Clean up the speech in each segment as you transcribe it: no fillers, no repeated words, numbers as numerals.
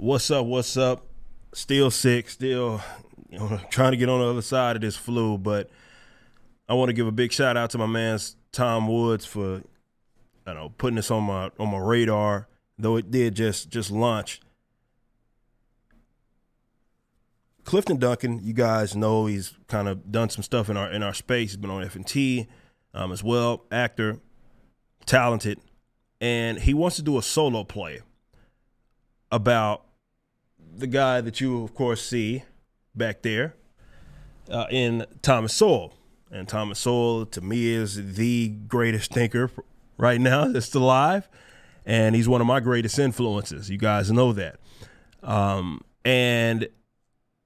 What's up? What's up? Still sick, still trying to get on the other side of this flu, but I want to give a big shout out to my man Tom Woods for putting this on my radar, though it did just launch. Clifton Duncan, you guys know he's kind of done some stuff in our space. He's been on F&T as well, actor, talented, and he wants to do a solo play about the guy that you, of course, see back there in Thomas Sowell. And Thomas Sowell, to me, is the greatest thinker right now that's alive, and he's one of my greatest influences. You guys know that. And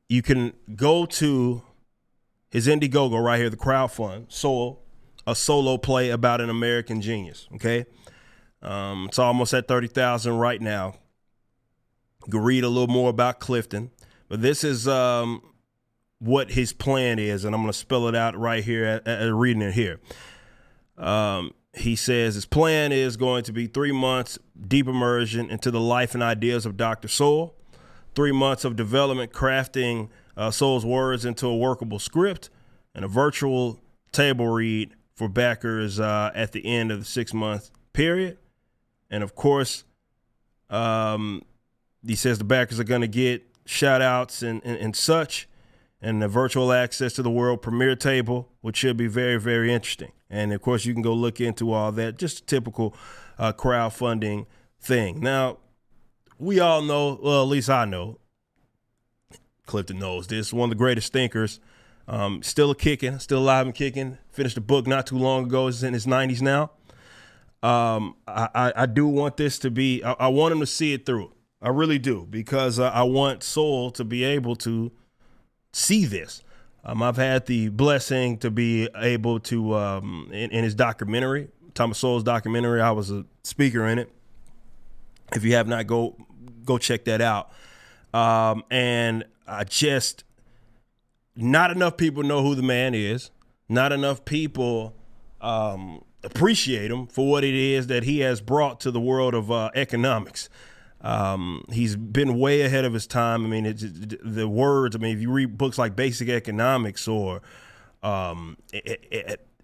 you can go to his Indiegogo right here, the crowdfund, Sowell, a solo play about an American genius, okay? It's almost at 30,000 right now. You can read a little more about Clifton, but this is what his plan is, and I'm going to spell it out right here, reading it here. He says his plan is going to be 3 months deep immersion into the life and ideas of Dr. Sowell, 3 months of development crafting Sowell's words into a workable script, and a virtual table read for backers at the end of the 6-month period. And of course, he says the backers are going to get shout outs and such, and the virtual access to the world premiere table, which should be very, very interesting. And of course, you can go look into all that, just a typical crowdfunding thing. Now, we all know, well, at least I know, Clifton knows this, one of the greatest thinkers, still alive and kicking, finished a book not too long ago, is in his 90s now. I do want this to be, I want him to see it through. I really do, because I want Sowell to be able to see this. I've had the blessing to be able to, in his documentary, Thomas Sowell's documentary, I was a speaker in it. If you have not, go check that out. And not enough people know who the man is. Not enough people appreciate him for what it is that he has brought to the world of economics. He's been way ahead of his time. I mean, the words, if you read books like Basic Economics or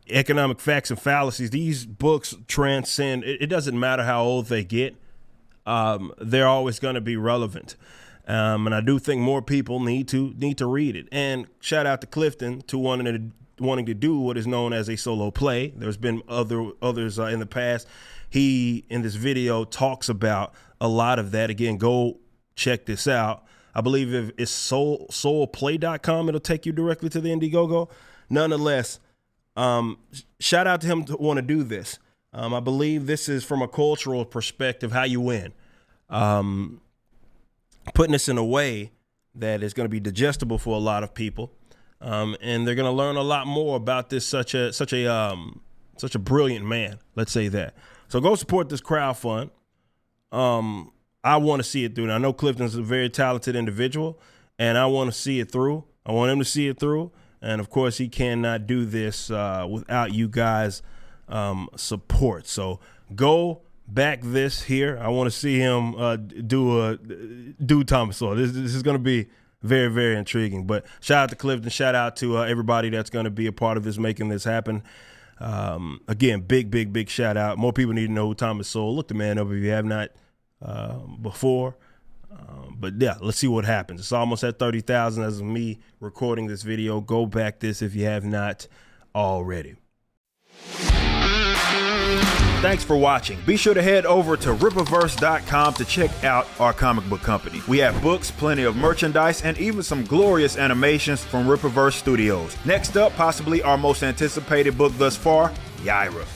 Economic Facts and Fallacies, these books transcend, it doesn't matter how old they get, they're always going to be relevant. And I do think more people need to read it. And shout out to Clifton to wanting to do what is known as a solo play. There's been others in the past. He, in this video, talks about a lot of that. Again, go check this out. I believe if it's SOWELLplay.com, it'll take you directly to the Indiegogo. Nonetheless, shout out to him to want to do this. I believe this is from a cultural perspective, how you win. Putting this in a way that is going to be digestible for a lot of people. And they're going to learn a lot more about this, such a brilliant man. Let's say that. So go support this crowdfund. I want to see it through. And I know Clifton's a very talented individual, and I want to see it through. I want him to see it through. And of course, he cannot do this without you guys' support. So go back this here. I want to see him do Thomas Sowell. This is going to be very, very intriguing. But shout out to Clifton. Shout out to everybody that's going to be a part of this, making this happen. Again, big shout out. More people need to know who Thomas Sowell. Look the man up if you have not before. But yeah, let's see what happens. It's almost at 30,000 as of me recording this video. Go back this if you have not already. Thanks for watching. Be sure to head over to Rippaverse.com to check out our comic book company. We have books, plenty of merchandise, and even some glorious animations from Rippaverse Studios. Next up, possibly our most anticipated book thus far, Yaira.